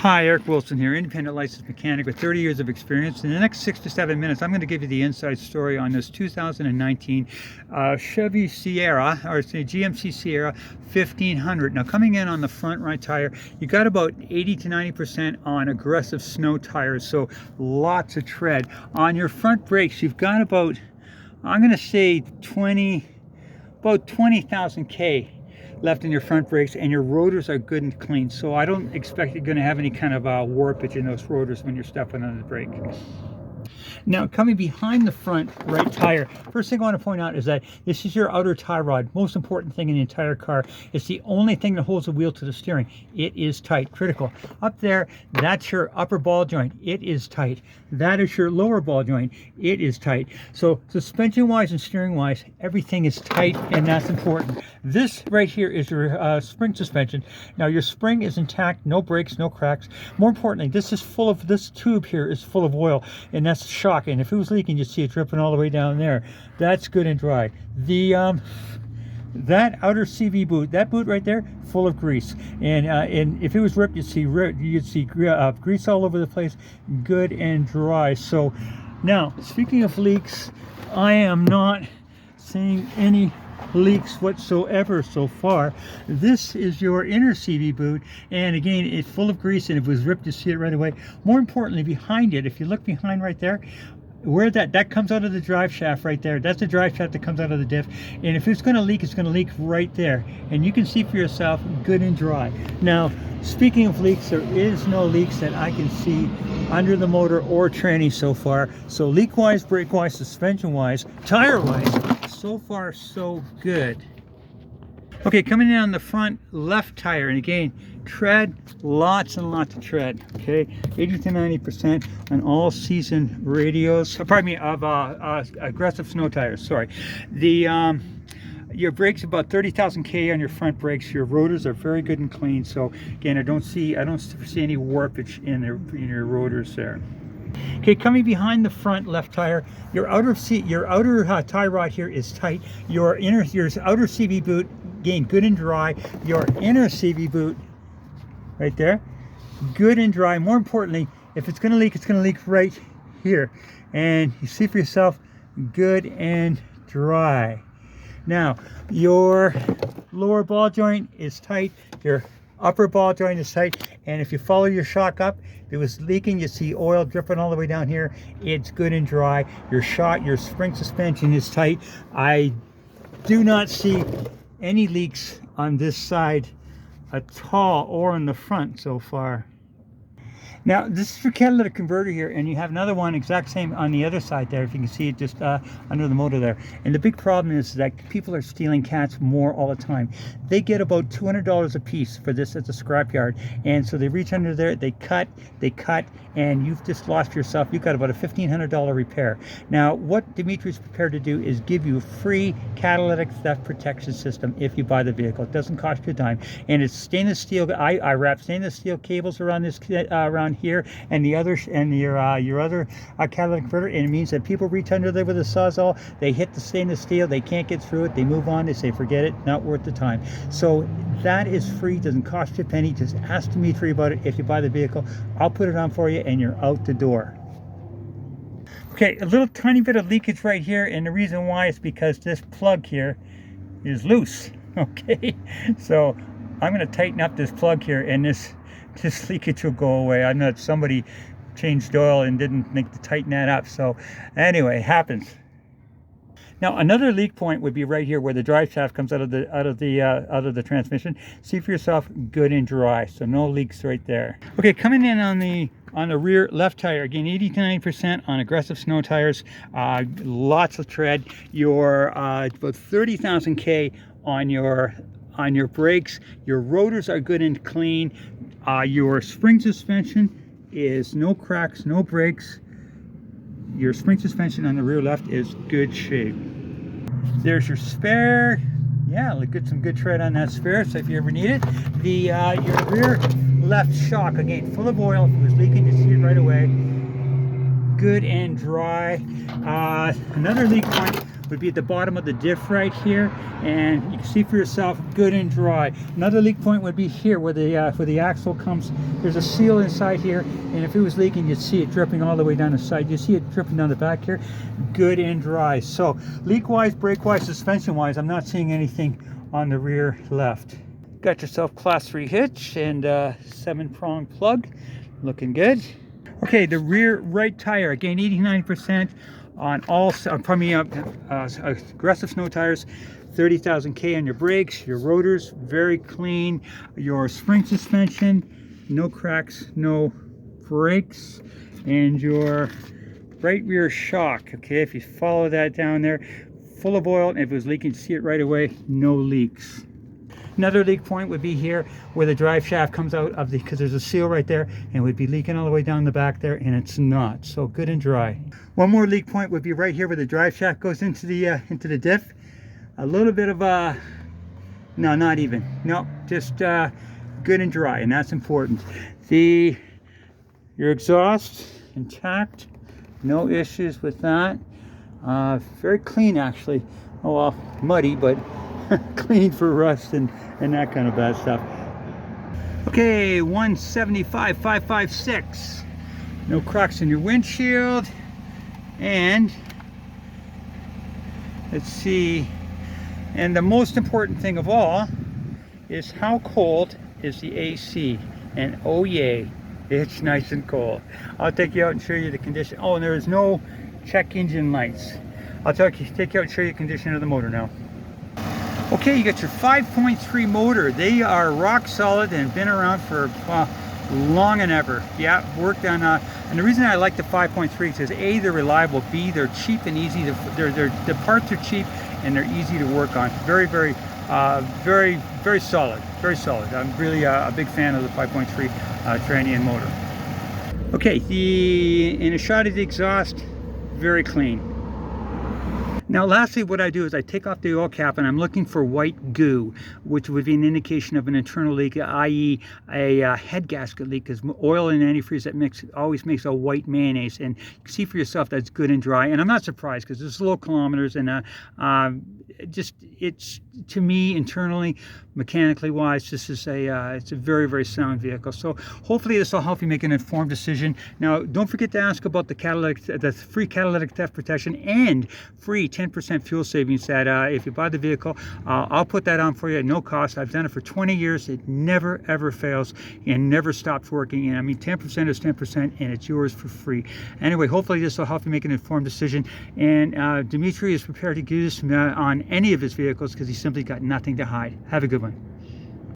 Hi, Eric Wilson here, independent licensed mechanic with 30 years of experience. In the next 6 to 7 minutes, I'm going to give you the inside story on this 2019 Chevy Sierra, or say GMC Sierra 1500. Now, coming in on the front right tire, you got about 80 to 90% on aggressive snow tires, so lots of tread. On your front brakes, you've got about, I'm going to say about 20,000 K left in your front brakes, and your rotors are good and clean, so I don't expect you're going to have any kind of warpage in those rotors when you're stepping on the brake. Now, coming behind the front right tire, first thing I want to point out is that this is your outer tie rod. Most important thing in the entire car. It's the only thing that holds the wheel to the steering. It is tight, critical. Up there, that's your upper ball joint. It is tight. That is your lower ball joint. It is tight. So suspension wise and steering wise, everything is tight, and that's important. This right here is your spring suspension. Now, your spring is intact, no breaks, no cracks. More importantly, this tube here is full of oil, and that's shock. And if it was leaking, you'd see it dripping all the way down there. That's good and dry. That outer CV boot, that boot right there, full of grease, and if it was ripped, you'd see grease all over the place. Good and dry. So now, speaking of leaks, I am not seeing any leaks whatsoever so far. This is your inner CV boot, and again, it's full of grease, and if it was ripped, you see it right away. More importantly, behind it, if you look behind right there, where that comes out of the drive shaft right there, that's the drive shaft that comes out of the diff, and if it's going to leak, it's going to leak right there, and you can see for yourself, good and dry. Now, speaking of leaks, there is no leaks that I can see under the motor or tranny so far. So leak wise, brake wise, suspension wise, tire wise, so far so good. Okay, coming in on the front left tire, and again, tread, lots and lots of tread. Okay, 80 to 90% on all season radios. Pardon me, of aggressive snow tires. Sorry, your brakes about 30,000 K on your front brakes. Your rotors are very good and clean. So again, I don't see any warpage in your rotors there. Okay, coming behind the front left tire, your outer tie rod here is tight. Your outer CV boot, again, good and dry. Your inner CV boot, right there, good and dry. More importantly, if it's going to leak, it's going to leak right here, and you see for yourself, good and dry. Now, your lower ball joint is tight. Your upper ball joint is tight, and if you follow your shock up, if it was leaking, you see oil dripping all the way down here. It's good and dry. Your spring suspension is tight. I do not see any leaks on this side at all, or in the front so far. Now, this is your catalytic converter here, and you have another one exact same on the other side there, if you can see it just under the motor there. And the big problem is that people are stealing cats more all the time. They get about $200 a piece for this at the scrapyard, and so they reach under there, they cut, and you've just lost yourself. You've got about a $1,500 repair. Now, what Dimitri's prepared to do is give you a free catalytic theft protection system if you buy the vehicle. It doesn't cost you a dime, and it's stainless steel. I wrap stainless steel cables around this around here, and your other catalytic converter, and it means that people reach under there with a sawzall, they hit the stainless steel, they can't get through it, they move on, they say forget it, not worth the time. So that is free, doesn't cost you a penny. Just ask Dimitri about it if you buy the vehicle. I'll put it on for you, and you're out the door. Okay, a little tiny bit of leakage right here, and the reason why is because this plug here is loose. Okay, so I'm going to tighten up this plug here, and this leakage will go away. I know that somebody changed oil and didn't think to tighten that up. So anyway, it happens. Now, another leak point would be right here where the drive shaft comes out of the transmission. See for yourself, good and dry. So no leaks right there. Okay, coming in on the rear left tire, again, 80 to 90% on aggressive snow tires. Lots of tread. Your about 30,000 K on your brakes. Your rotors are good and clean. Your spring suspension is no cracks, no breaks. Your spring suspension on the rear left is good shape. There's your spare. Yeah, some good tread on that spare, so if you ever need it. Your rear left shock, again, full of oil. If it was leaking, you see it right away. Good and dry. Another leak point would be at the bottom of the diff right here, and you can see for yourself, good and dry. Another leak point would be here where the axle comes. There's a seal inside here, and if it was leaking, you'd see it dripping all the way down the side. You see it dripping down the back here, good and dry. So leak-wise, brake-wise, suspension-wise, I'm not seeing anything on the rear left. Got yourself class 3 hitch and 7-prong plug, looking good. Okay, the rear right tire, again 89% on all, aggressive snow tires, 30,000 K on your brakes, your rotors, very clean, your spring suspension, no cracks, no breaks, and your right rear shock, okay, if you follow that down there, full of oil, and if it was leaking, see it right away, no leaks. Another leak point would be here where the drive shaft comes out of the, because there's a seal right there, and it would be leaking all the way down the back there, and it's not. So good and dry. One more leak point would be right here where the drive shaft goes into the diff. A little bit of no, not even. No, just good and dry, and that's important. Your exhaust intact, no issues with that. Very clean actually. Oh well, muddy, but clean for rust and that kind of bad stuff. Okay, 175/556. No cracks in your windshield. And let's see. And the most important thing of all is how cold is the AC. And oh yay, it's nice and cold. I'll take you out and show you the condition. Oh, and there is no check engine lights. I'll take you out and show you the condition of the motor now. Okay, you got your 5.3 motor. They are rock solid and been around for long and ever. Yeah, worked on, and the reason I like the 5.3 is A, they're reliable, B, they're cheap and easy. The parts are cheap and they're easy to work on. Very solid, very solid. I'm really a big fan of the 5.3 Transian motor. Okay, in a shot of the exhaust, very clean. Now lastly, what I do is I take off the oil cap and I'm looking for white goo, which would be an indication of an internal leak, i.e. a head gasket leak, because oil and antifreeze always makes a white mayonnaise, and you can see for yourself that's good and dry. And I'm not surprised because it's low kilometers, and it's, to me, internally, mechanically wise, this is it's a very sound vehicle. So hopefully this will help you make an informed decision. Now don't forget to ask about the free catalytic theft protection and free 10% fuel savings that if you buy the vehicle, I'll put that on for you at no cost. I've done it for 20 years. It never ever fails and never stops working. And I mean, 10% is 10% and it's yours for free. Anyway, hopefully this will help you make an informed decision. And Dimitri is prepared to do this on any of his vehicles because he's simply got nothing to hide. Have a good one.